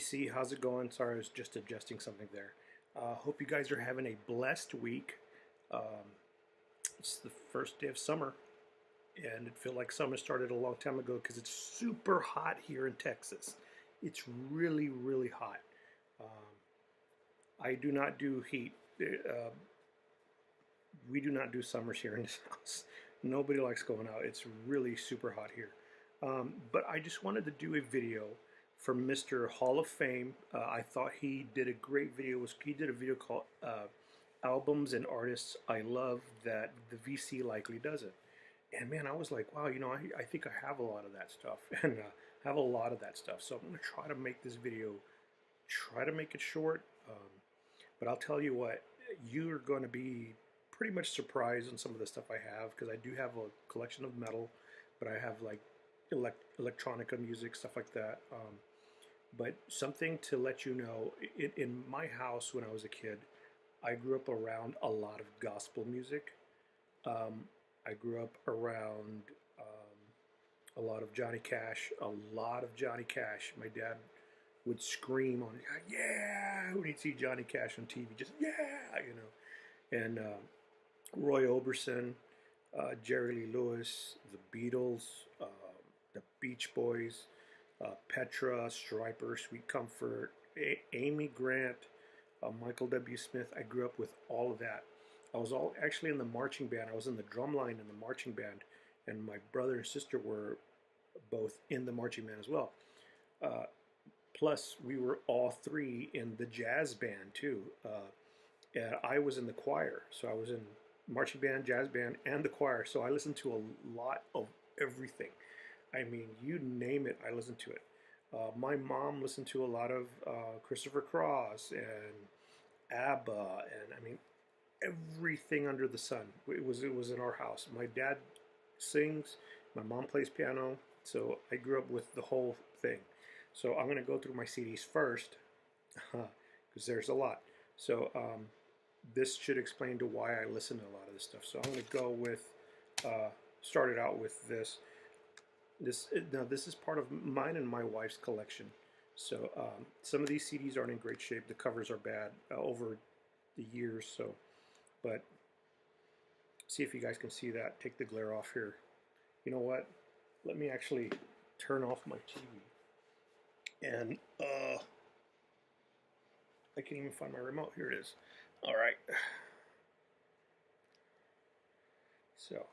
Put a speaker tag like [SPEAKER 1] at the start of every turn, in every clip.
[SPEAKER 1] BC, how's it going? Sorry, I was just adjusting something there. Hope you guys are having a blessed week. Um, it's the first day of summer, and it feels like summer started a long time ago because it's super hot here in Texas. It's really, really hot. Um, I do not do heat. We do not do summers here in this house. Nobody likes going out. It's really super hot here. But I just wanted to do a video for Mr. Hall of Fame. I thought he did a great video. He did a video called Albums and Artists I Love That the VC Likely Doesn't. And man, I was like, wow, I think I have a lot of that stuff and have a lot of that stuff. So I'm going to try to make this video, try to make it short. But I'll tell you what, you're going to be pretty much surprised on some of the stuff I have, because I do have a collection of metal, but I have like electronica music, stuff like that. But something to let you know, in my house when I was a kid, I grew up around a lot of gospel music. I grew up around a lot of Johnny Cash, a lot of Johnny Cash. My dad would scream on, yeah, when he'd see Johnny Cash on TV, just yeah. And Roy Orbison, Jerry Lee Lewis, the Beatles, the Beach Boys, Petra, Stryper, Sweet Comfort, Amy Grant, Michael W. Smith. I grew up with all of that. I was all actually in the marching band. I was in the drum line in the marching band, and my brother and sister were both in the marching band as well. Plus, we were all three in the jazz band too. I was in the choir, so I was in marching band, jazz band, and the choir. So I listened to a lot of everything. I mean, you name it, I listened to it. My mom listened to a lot of Christopher Cross and ABBA, and I mean, everything under the sun. It was in our house. My dad sings, my mom plays piano, so I grew up with the whole thing. So I'm going to go through my CDs first, because there's a lot. So this should explain to why I listen to a lot of this stuff. So I'm going to go with, started out with this. Now this is part of mine and my wife's collection. So some of these CDs aren't in great shape. The covers are bad over the years. So, but see if you guys can see that. Take the glare off here. You know what? Let me actually turn off my TV. And I can't even find my remote. Here it is. All right. So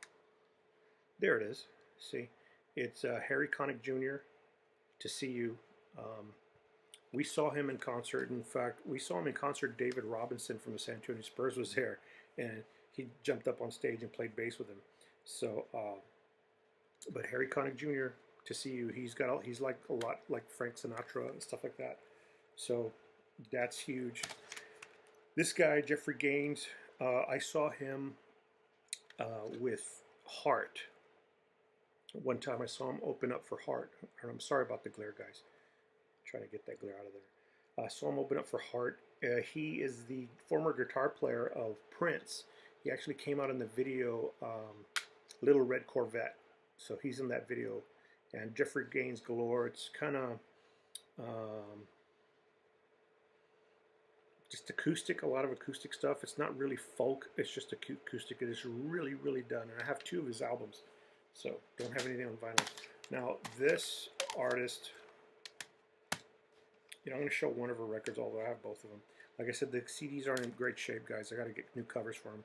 [SPEAKER 1] there it is. See, it's Harry Connick Jr. To See You. We saw him in concert. In fact, we saw him in concert. David Robinson from the San Antonio Spurs was there, and he jumped up on stage and played bass with him. So, but Harry Connick Jr. To See You. He's like a lot like Frank Sinatra and stuff like that. So that's huge. This guy, Jeffrey Gaines, I saw him with Heart. One time I saw him open up for Heart. And I'm sorry about the glare, guys. I'm trying to get that glare out of there. I saw him open up for Heart. He is the former guitar player of Prince. He actually came out in the video Little Red Corvette. So he's in that video. And Jeffrey Gaines galore. It's kind of just acoustic, a lot of acoustic stuff. It's not really folk, it's just acoustic. It is really, really done. And I have 2 of his albums, so don't have anything on vinyl. Now, this artist, I'm going to show one of her records, although I have both of them. Like I said, the CDs aren't in great shape, guys. I got to get new covers for them.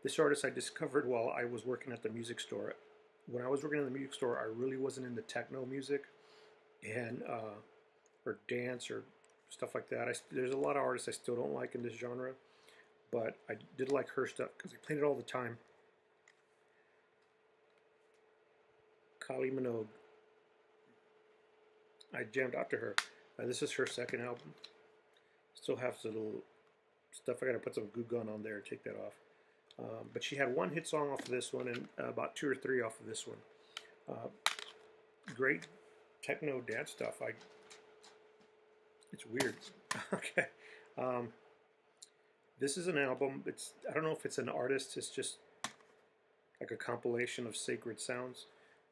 [SPEAKER 1] This artist I discovered while I was working at the music store. When I was working in the music store, I really wasn't into techno music and or dance or stuff like that. There's a lot of artists I still don't like in this genre, but I did like her stuff because I played it all the time. Kylie Minogue. I jammed out to her. This is her second album. Still have some little stuff. I got to put some Goo Gun on there and take that off. But she had 1 hit song off of this one and about 2 or 3 off of this one. Great techno dance stuff. It's weird. Okay. This is an album. I don't know if it's an artist. It's just like a compilation of sacred sounds.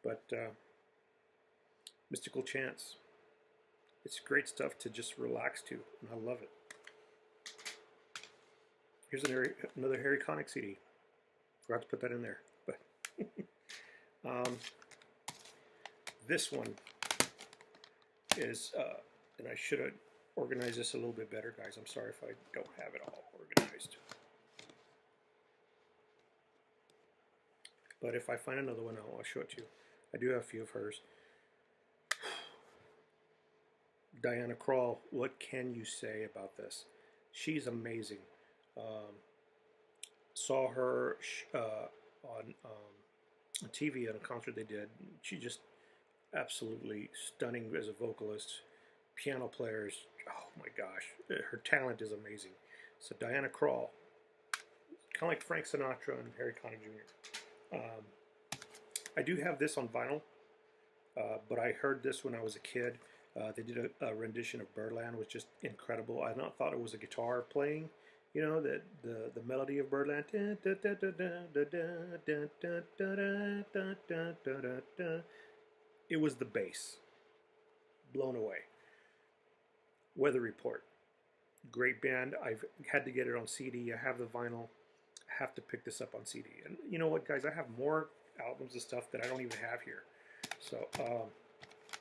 [SPEAKER 1] But Mystical Chance It's great stuff to just relax to, and I love it. Here's another Harry Connick CD. Forgot to put that in there, but um, this one is, and I should have organized this a little bit better, guys. I'm sorry if I don't have it all organized. But if I find another one, I'll show it to you. I do have a few of hers. Diana Krall, what can you say about this? She's amazing. Um, saw her on TV at a concert they did. She just absolutely stunning as a vocalist. Piano players, oh my gosh, her talent is amazing. So Diana Krall, kind of like Frank Sinatra and Harry Connick Jr. I do have this on vinyl, but I heard this when I was a kid. They did a rendition of Birdland, which was just incredible. I not thought it was a guitar playing, you know, the melody of Birdland. It was the bass. Blown away. Weather Report, great band. I've had to get it on CD. I have the vinyl. I have to pick this up on CD. And you know what, guys? I have more albums and stuff that I don't even have here. So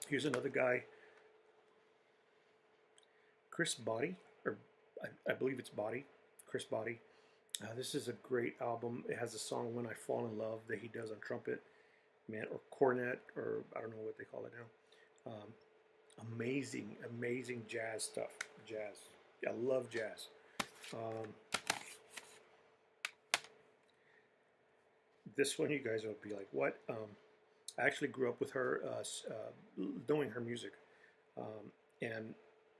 [SPEAKER 1] here's another guy, Chris Body, or I believe it's Body, Chris Body. This is a great album. It has a song "When I Fall in Love" that he does on trumpet, man, or cornet, or I don't know what they call it now. Amazing, amazing jazz stuff. Jazz. I love jazz. This one, you guys will be like, what? I actually grew up with her, knowing her music. And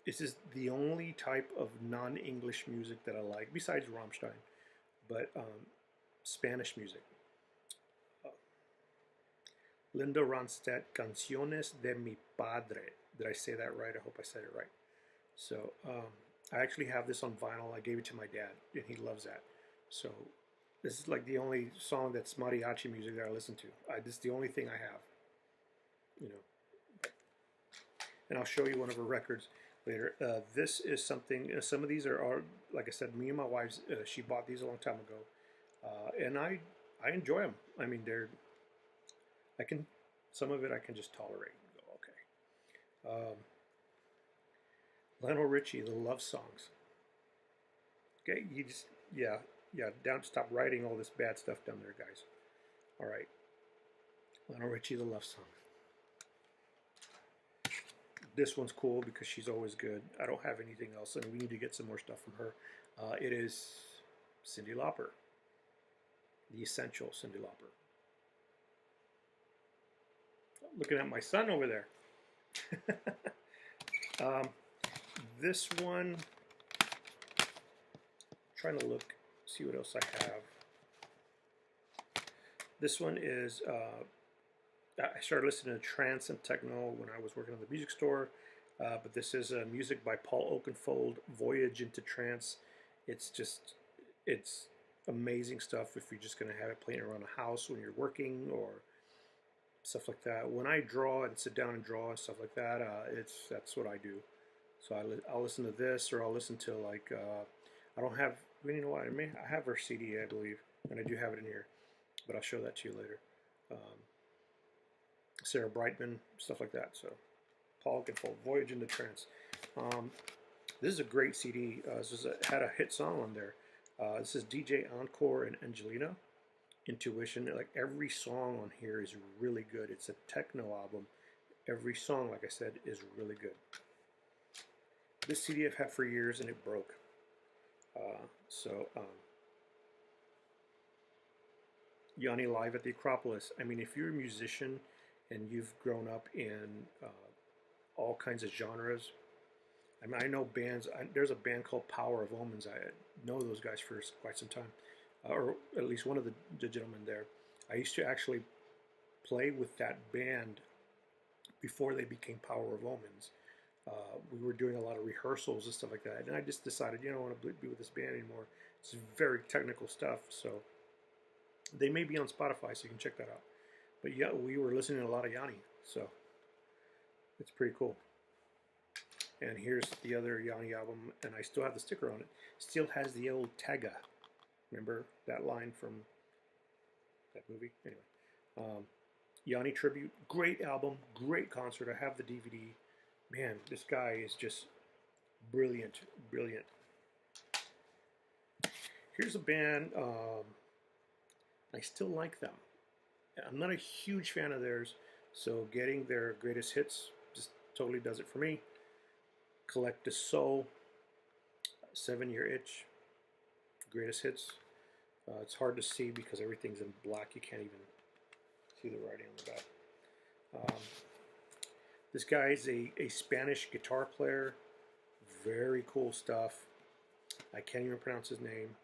[SPEAKER 1] this is the only type of non-English music that I like, besides Rammstein, but Spanish music. Linda Ronstadt, Canciones de mi Padre. Did I say that right? I hope I said it right. So I actually have this on vinyl. I gave it to my dad, and he loves that. So this is like the only song that's mariachi music that I listen to. This is the only thing I have, you know. And I'll show you one of her records later. This is something. Some of these are, like I said, me and my wife. She bought these a long time ago, and I enjoy them. I mean, some of it I can just tolerate. Lionel Richie, the love songs. Okay, you just, yeah, stop writing all this bad stuff down there, guys. All right, Lionel Richie, the love song. This one's cool because she's always good. I don't have anything else, and we need to get some more stuff from her. It is Cyndi Lauper, the essential Cyndi Lauper. Looking at my son over there. This one, trying to look, see what else I have. This one is, I started listening to trance and techno when I was working on the music store, but this is music by Paul Oakenfold, Voyage into Trance. It's amazing stuff if you're just going to have it playing around the house when you're working or stuff like that. When I draw and sit down and draw and stuff like that, that's what I do. So I'll listen to this, or I'll listen to like I don't have, you know what, I have her CD, I believe, and I do have it in here, but I'll show that to you later. Sarah Brightman, stuff like that. So Paul Oakenfold, Voyage into Trance. This is a great CD. Had a hit song on there. This is DJ Encore and Angelina. Intuition. Like every song on here is really good. It's a techno album. Every song, like I said, is really good. This CD I've had for years and it broke. Yanni Live at the Acropolis. I mean, if you're a musician and you've grown up in all kinds of genres, I mean, I know bands. There's a band called Power of Omens. I know those guys for quite some time, or at least one of the gentlemen there. I used to actually play with that band before they became Power of Omens. We were doing a lot of rehearsals and stuff like that, and I just decided, I don't want to be with this band anymore. It's very technical stuff, so they may be on Spotify, so you can check that out. But yeah, we were listening to a lot of Yanni, so it's pretty cool. And here's the other Yanni album, and I still have the sticker on it. Still has the old Tagga. Remember that line from that movie? Anyway, Yanni tribute, great album, great concert. I have the DVD. Man, this guy is just brilliant, brilliant. Here's a band, I still like them. I'm not a huge fan of theirs, so getting their greatest hits just totally does it for me. Collect a Soul, 7-Year Itch, greatest hits. It's hard to see because everything's in black. You can't even see the writing on the back. This guy is a Spanish guitar player. Very cool stuff. I can't even pronounce his name.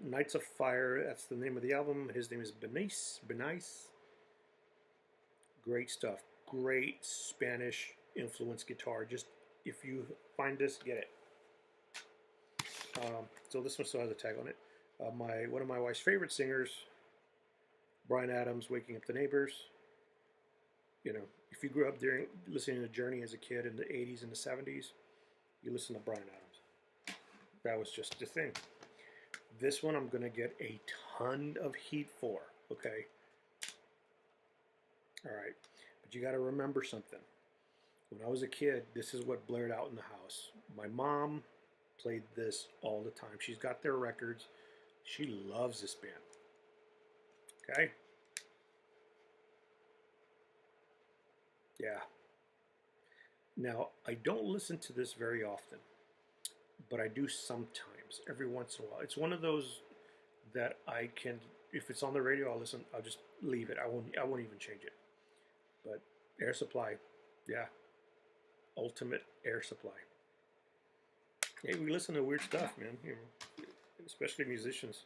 [SPEAKER 1] Knights of Fire, that's the name of the album. His name is Benice. Great stuff. Great Spanish influenced guitar. Just, if you find this, get it. So this one still has a tag on it. One of my wife's favorite singers, Bryan Adams, Waking Up the Neighbors. You know, if you grew up listening to Journey as a kid in the 80s and the 70s, you listen to Bryan Adams. That was just the thing. This one I'm going to get a ton of heat for, okay? All right, but you got to remember something. When I was a kid, this is what blared out in the house. My mom played this all the time. She's got their records. She loves this band, okay? Yeah. Now, I don't listen to this very often, but I do sometimes, every once in a while. It's one of those that I can, if it's on the radio, I'll listen. I'll just leave it. I won't even change it. But Air Supply, yeah, ultimate Air Supply. Hey, we listen to weird stuff, man. You know, especially musicians.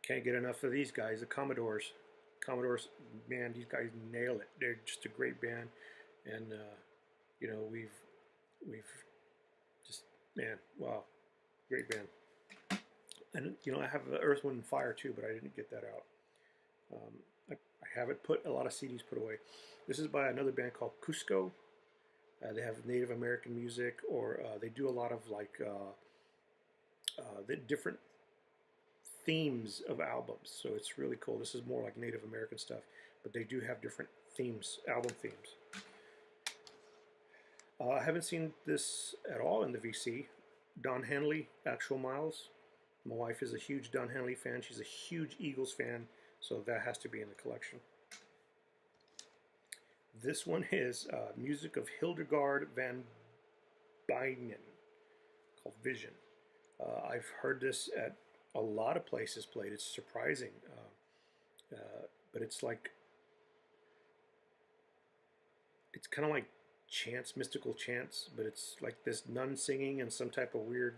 [SPEAKER 1] Can't get enough of these guys, the Commodores. Commodores, man, these guys nail it. They're just a great band, and you know, we've just, man, wow, great band. And you know, I have Earth, Wind, and Fire too, but I didn't get that out. I haven't put a lot of CDs put away. This is by another band called Cusco. They have Native American music, or they do a lot of like the different themes of albums. So it's really cool. This is more like Native American stuff, but they do have different themes, album themes. I haven't seen this at all in the VC. Don Henley, Actual Miles. My wife is a huge Don Henley fan. She's a huge Eagles fan, so that has to be in the collection. This one is music of Hildegard van Bingen, called Vision. I've heard this at a lot of places played. It's surprising, but it's like, it's kind of like chants, mystical chants, but it's like this nun singing in some type of weird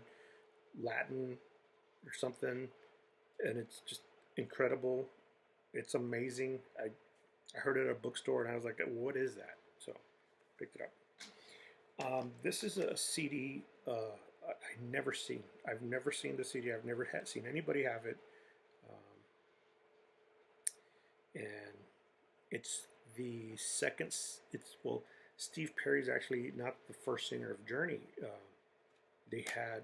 [SPEAKER 1] Latin or something, and it's just incredible. It's amazing. I heard it at a bookstore and I was like, what is that? So picked it up. This is a CD I've never seen. I've never seen the CD. I've never seen anybody have it. And it's the second, well, Steve Perry's actually not the first singer of Journey. They had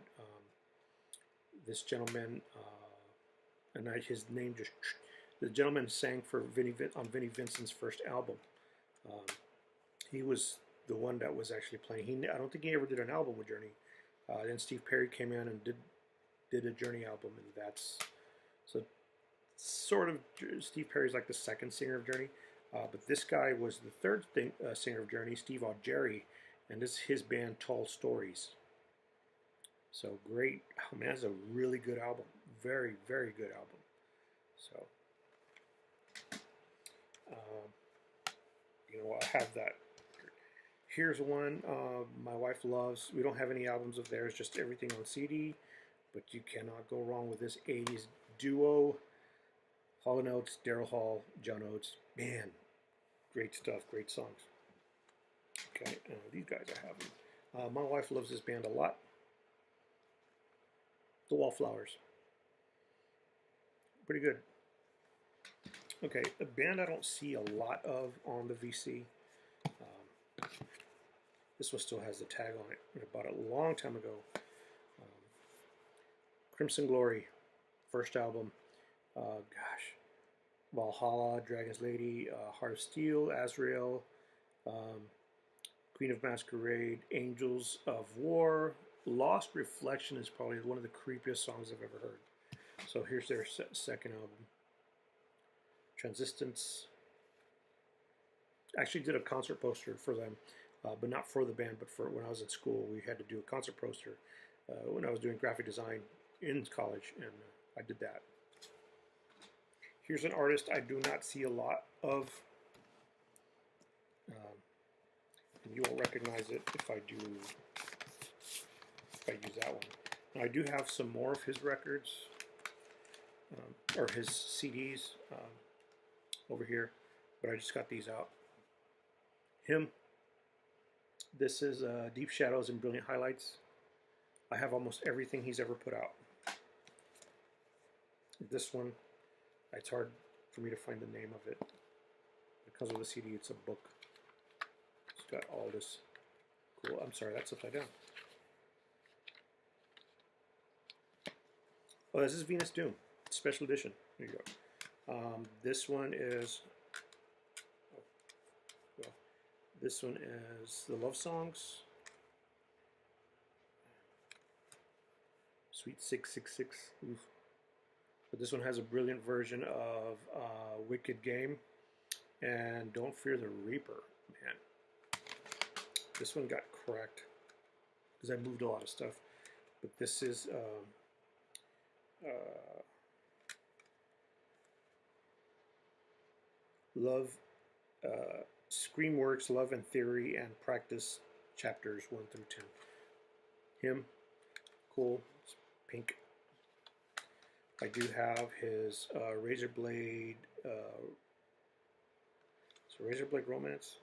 [SPEAKER 1] this gentleman, and his name just, the gentleman sang for on Vinnie Vincent's first album. He was the one that was actually playing. I don't think he ever did an album with Journey. Then Steve Perry came in and did a Journey album, and that's, so sort of, Steve Perry's like the second singer of Journey, but this guy was the third singer of Journey, Steve Augeri, and this is his band Tall Stories. So great. Oh man, that's a really good album. Very, very good album. So, you know, I have that. Here's one my wife loves. We don't have any albums of theirs, just everything on CD, but you cannot go wrong with this 80s duo. Hall & Oates, Daryl Hall, John Oates. Man, great stuff, great songs. Okay, these guys I have them. My wife loves this band a lot. The Wallflowers. Pretty good. Okay, a band I don't see a lot of on the VC. This one still has the tag on it. I bought it a long time ago. Um, Crimson Glory, first album. Gosh, Valhalla, Dragon's Lady, Heart of Steel, Azrael, um, Queen of Masquerade, Angels of War. Lost Reflection is probably one of the creepiest songs I've ever heard. So here's their second album. Transistence. Actually did a concert poster for them, but not for the band, but for when I was in school. We had to do a concert poster when I was doing graphic design in college, and I did that. Here's an artist I do not see a lot of, and you will recognize it if I use that one. Now, I do have some more of his records, or his CDs over here, but I just got these out. Him. This is Deep Shadows and Brilliant Highlights. I have almost everything he's ever put out. This one, it's hard for me to find the name of it. Because of the CD, it's a book. It's got all this cool. I'm sorry, that's upside down. Oh, this is Venus Doom, special edition. There you go. This one is. This one is the Love Songs. Sweet 666. Oof. But this one has a brilliant version of Wicked Game and Don't Fear the Reaper. Man, this one got cracked because I moved a lot of stuff. But this is Love, Screamworks, Love and Theory, and Practice chapters 1 through 10. Him, cool, it's pink. I do have his Razor Blade, Razor Blade Romance.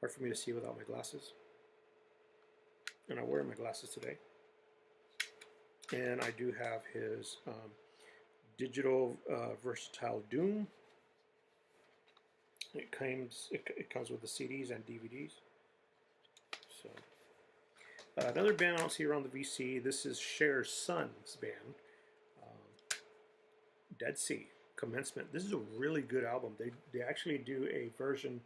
[SPEAKER 1] Hard for me to see without my glasses. And I'm wearing my glasses today. And I do have his Digital Versatile Doom. It comes with the CDs and DVDs. So another band I don't see around the VC. This is Cher's son's band, Dead Sea Commencement. This is a really good album. They actually do a version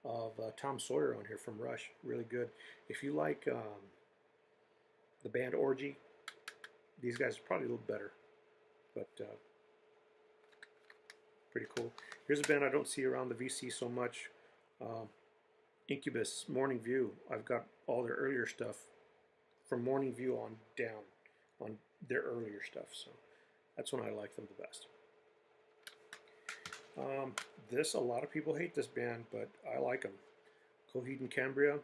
[SPEAKER 1] of Tom Sawyer on here from Rush. Really good. If you like the band Orgy, these guys are probably a little better, but pretty cool. Here's a band I don't see around the VC so much. Incubus, Morning View. I've got all their earlier stuff from Morning View on down, on their earlier stuff. So that's when I like them the best. A lot of people hate this band, but I like them. Coheed and Cambria.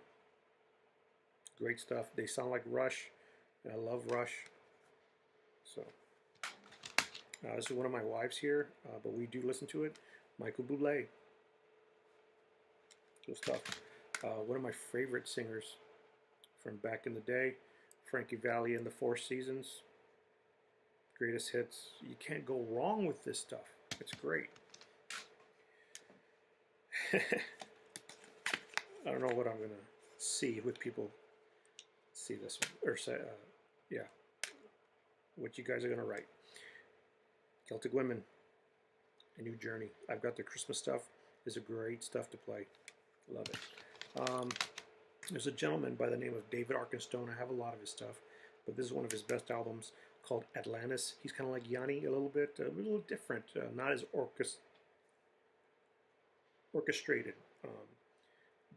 [SPEAKER 1] Great stuff. They sound like Rush, and I love Rush. So this is one of my wives here, but we do listen to it. Michael Bublé. Cool stuff. One of my favorite singers from back in the day, Frankie Valli and the Four Seasons. Greatest hits. You can't go wrong with this stuff. It's great. I don't know what I'm gonna see with people see this one, or say, yeah, what you guys are gonna write. Celtic Women, A New Journey. I've got the Christmas stuff. It's a great stuff to play. Love it. There's a gentleman by the name of David Arkenstone. I have a lot of his stuff, but this is one of his best albums called Atlantis. He's kind of like Yanni a little bit, a little different, not as orchestrated,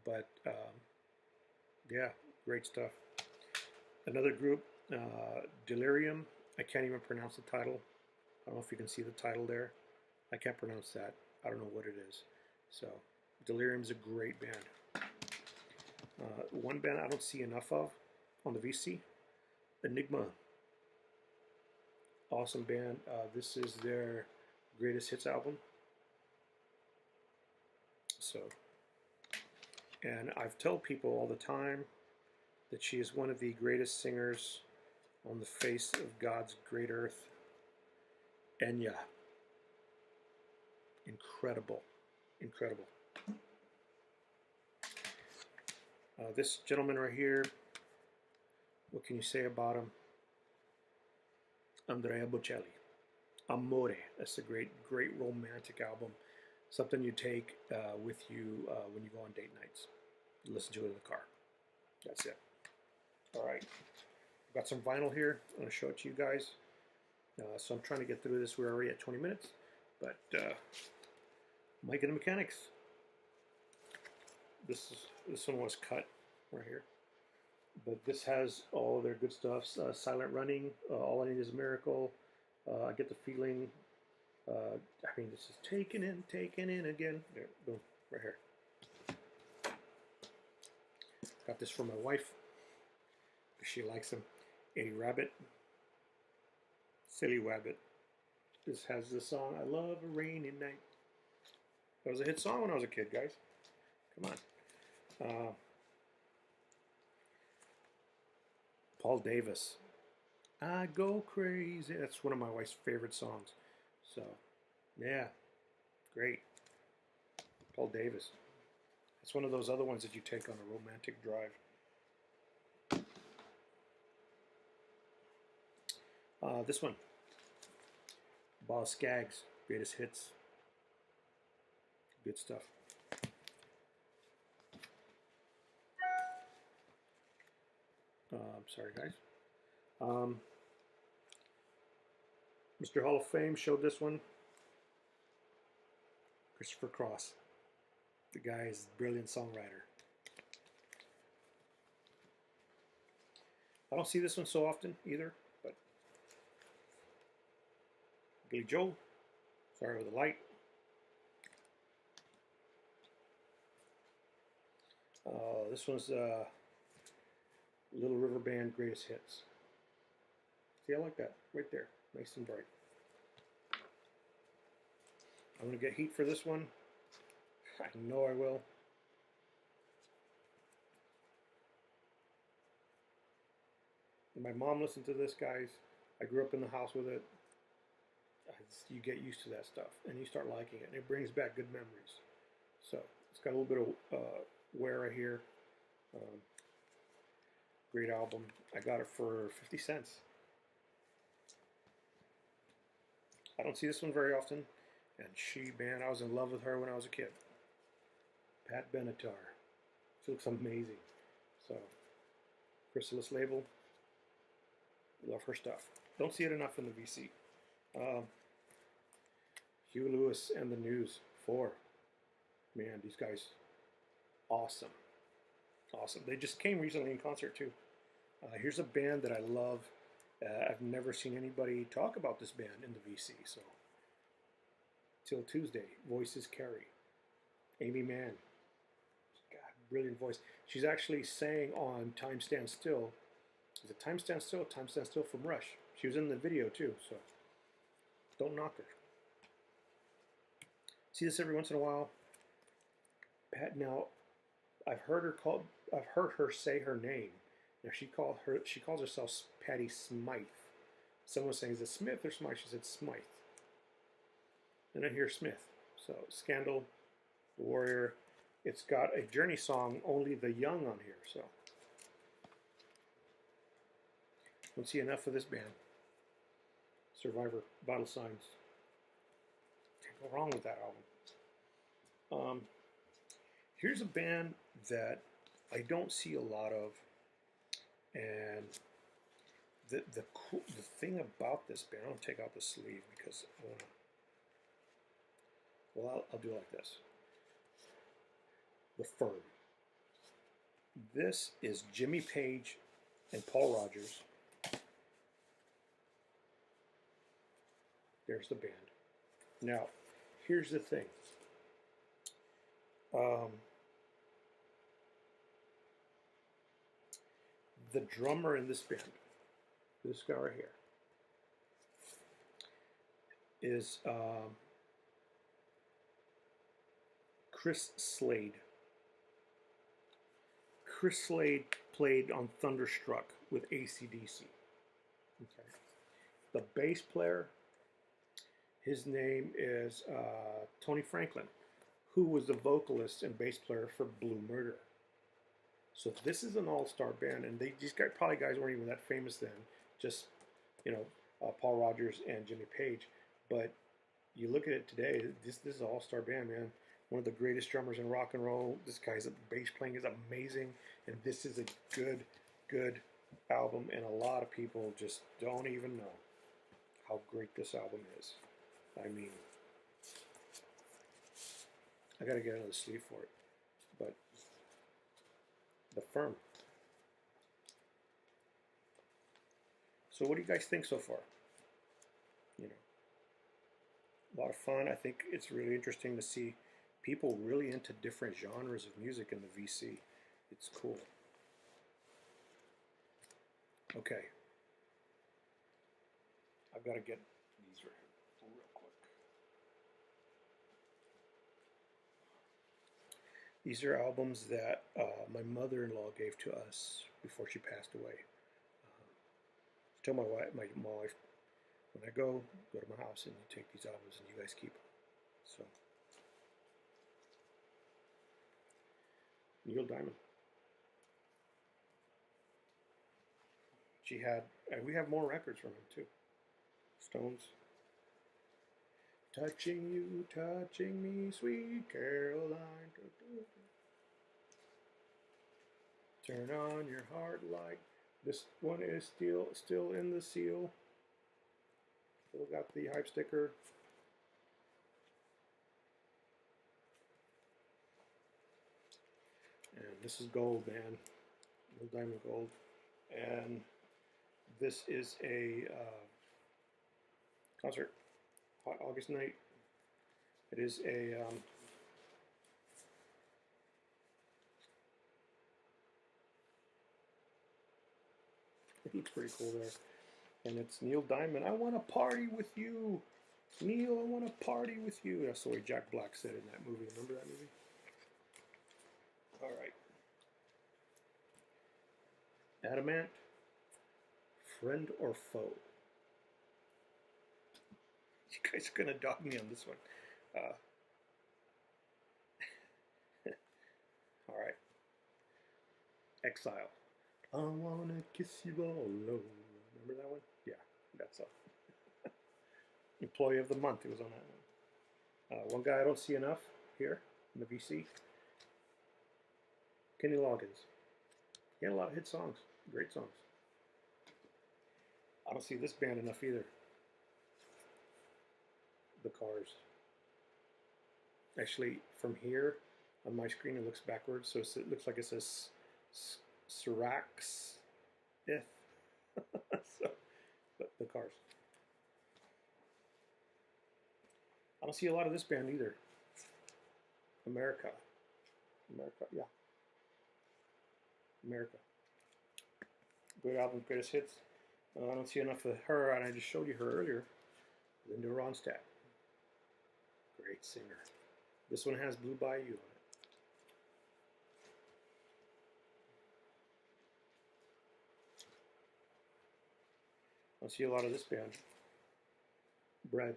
[SPEAKER 1] but yeah, great stuff. Another group, Delirium. I can't even pronounce the title. I don't know if you can see the title there. I can't pronounce that. I don't know what it is. So, Delirium's a great band. One band I don't see enough of on the VC, Enigma. Awesome band. This is their greatest hits album. So, and I've told people all the time that she is one of the greatest singers on the face of God's great earth. Enya. Incredible. Incredible. This gentleman right here, what can you say about him? Andrea Bocelli. Amore. That's a great romantic album. Something you take with you when you go on date nights. You listen to it in the car. That's it. All right. I've got some vinyl here. I'm going to show it to you guys. So I'm trying to get through this. We're already at 20 minutes. But Mike and the Mechanics. This one was cut right here. But this has all their good stuff. Silent Running, All I Need Is a Miracle. I Get the Feeling. I mean, this is taken in again. There, boom, right here. Got this for my wife. She likes them. Eddie Rabbit. Silly Wabbit. This has the song, I Love a Rainy Night. That was a hit song when I was a kid, guys. Come on. Paul Davis. I Go Crazy. That's one of my wife's favorite songs. So, yeah, great. Paul Davis. It's one of those other ones that you take on a romantic drive. This one. Boz Scaggs. Greatest Hits. Good stuff. I'm sorry, guys. Mr. Hall of Fame showed this one. Christopher Cross. The guy is a brilliant songwriter. I don't see this one so often either, but Billy Joel. Sorry with the light. This one's Little River Band Greatest Hits. See, I like that. Right there. Nice and bright. I'm going to get heat for this one. I know I will. My mom listened to this, guys. I grew up in the house with it. You get used to that stuff, and you start liking it. And it brings back good memories. So, it's got a little bit of wear right here. Great album. I got it for 50 cents. I don't see this one very often. And man, I was in love with her when I was a kid. Pat Benatar. She looks amazing. So, Chrysalis label. Love her stuff. Don't see it enough in the VC. Huey Lewis and the News 4. Man, these guys, awesome. Awesome. They just came recently in concert too. Here's a band that I love. I've never seen anybody talk about this band in the VC. So, Till Tuesday, Voices Carry. Amy Mann. God, brilliant voice. She's actually sang on Time Stands Still. Is it Time Stands Still? Time Stands Still from Rush. She was in the video too, so don't knock her. See this every once in a while. Pat, now I've heard her say her name. Now she calls herself Patty Smythe. Someone was saying, is it Smith or Smythe? She said Smythe. And I hear Smith. So Scandal, The Warrior. It's got a Journey song, Only the Young, on here. So don't see enough of this band. Survivor, Vital Signs. Can't go wrong with that album. Here's a band that I don't see a lot of, and the thing about this band, I'll take out the sleeve because I want to. Well, I'll do it like this. The Firm. This is Jimmy Page and Paul Rogers. There's the band. Now, here's the thing. The drummer in this band, this guy right here, is Chris Slade. Chris Slade played on Thunderstruck with AC/DC. Okay. The bass player, his name is Tony Franklin, who was the vocalist and bass player for Blue Murder. So this is an all-star band, and these guys, probably guys weren't even that famous then. Just, you know, Paul Rogers and Jimmy Page. But you look at it today, this is an all-star band, man. One of the greatest drummers in rock and roll. This guy's bass playing is amazing, and this is a good album. And a lot of people just don't even know how great this album is. I mean, I got to get another sleeve for it, but the Firm. So what do you guys think so far? You know, a lot of fun. I think it's really interesting to see people really into different genres of music in the VC. It's cool. Okay, I've got to get these real quick. These are albums that my mother-in-law gave to us before she passed away. Tell my wife, when I go to my house and you take these albums and you guys keep them. So, Neil Diamond. She had, and we have more records from him too. Stones. Touching you, touching me, sweet Caroline. Turn on your heart like this one is still in the seal. Still got the hype sticker. And this is gold, man. Neil Diamond gold. And this is a concert, August night. It is a it looks pretty cool there. And it's Neil Diamond. I want to party with you. Neil, I want to party with you. That's the way Jack Black said in that movie. Remember that movie? All right. Adamant, friend or foe? You guys are going to dog me on this one. All right. Exile. I want to kiss you all over. Remember that one? Yeah, that's all. Employee of the Month, it was on that one. One guy I don't see enough here in the VC. Kenny Loggins. He had a lot of hit songs, great songs. I don't see this band enough either. The Cars. Actually, from here on my screen, it looks backwards, so it looks like it says Sirax. So, but the Cars. I don't see a lot of this band either. America, yeah. America. Good album, greatest hits. I don't see enough of her, and I just showed you her earlier. Linda Ronstadt. Great singer. This one has Blue Bayou on it. I don't see a lot of this band. Bread.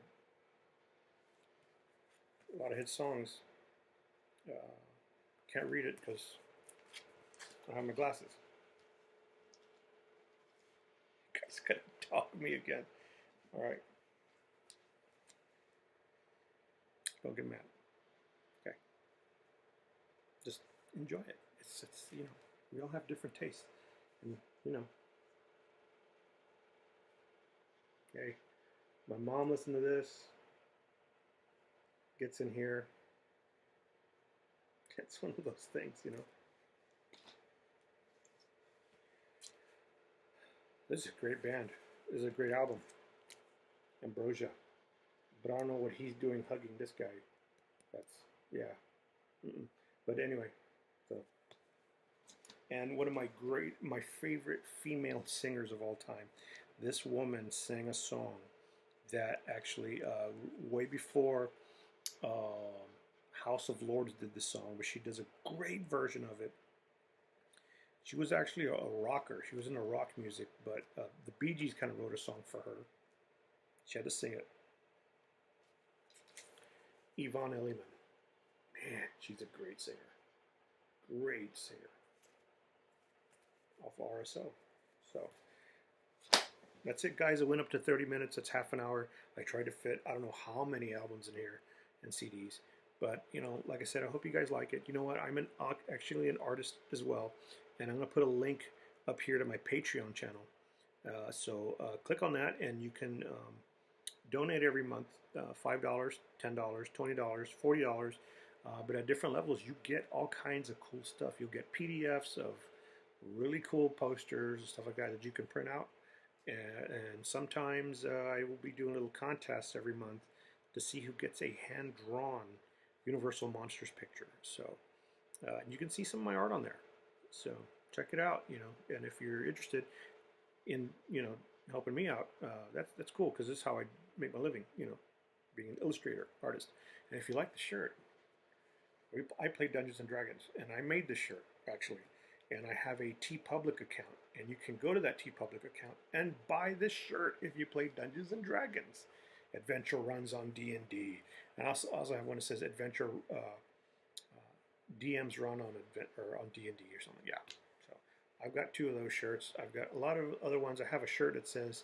[SPEAKER 1] A lot of hit songs. Can't read it because I don't have my glasses. You guys gotta dog me again. All right. Don't get mad. Okay. Just enjoy it. It's you know, we all have different tastes, and you know. Okay. My mom listened to this. Gets in here. It's one of those things, you know. This is a great band. This is a great album. Ambrosia. But I don't know what he's doing hugging this guy. That's, yeah. But anyway, so. And one of my favorite female singers of all time. This woman sang a song that actually, way before House of Lords did the song, but she does a great version of it. She was actually a rocker. She was into rock music, but the Bee Gees kind of wrote a song for her. She had to sing it. Yvonne Elliman. Man, she's a great singer. Great singer. off RSO. So that's it, guys. It went up to 30 minutes. That's half an hour. I tried to fit I don't know how many albums in here and CDs. But, like I said, I hope you guys like it. You know what? I'm actually an artist as well. And I'm going to put a link up here to my Patreon channel. So click on that and you can donate every month, $5, $10, $20, $40. But at different levels, you get all kinds of cool stuff. You'll get PDFs of really cool posters and stuff like that that you can print out. And sometimes I will be doing little contests every month to see who gets a hand-drawn Universal Monsters picture. So you can see some of my art on there. So check it out, and if you're interested in, helping me out, that's cool, because this is how I make my living, being an illustrator, artist. And if you like the shirt, I play Dungeons and Dragons, and I made this shirt, actually. And I have a TeePublic account, and you can go to that TeePublic account and buy this shirt if you play Dungeons and Dragons. Adventure runs on D&D, and also I have one that says Adventure DMs run on D&D or something. Yeah, so I've got 2 of those shirts. I've got a lot of other ones. I have a shirt that says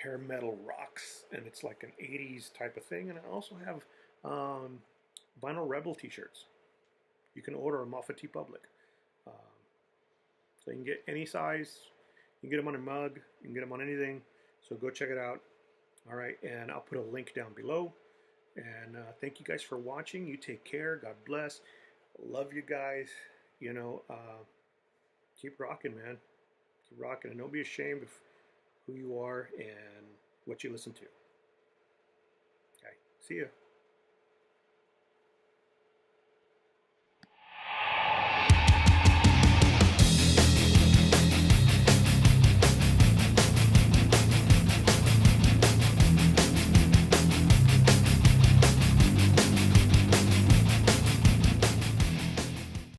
[SPEAKER 1] Hair Metal Rocks, and it's like an 80s type of thing. And I also have Vinyl Rebel t-shirts. You can order them off of TeePublic. So you can get any size. You can get them on a mug. You can get them on anything. So go check it out. All right, and I'll put a link down below. And thank you guys for watching. You take care. God bless. Love you guys. Keep rocking, man. Keep rocking. And don't be ashamed of who you are and what you listen to. Okay, see ya.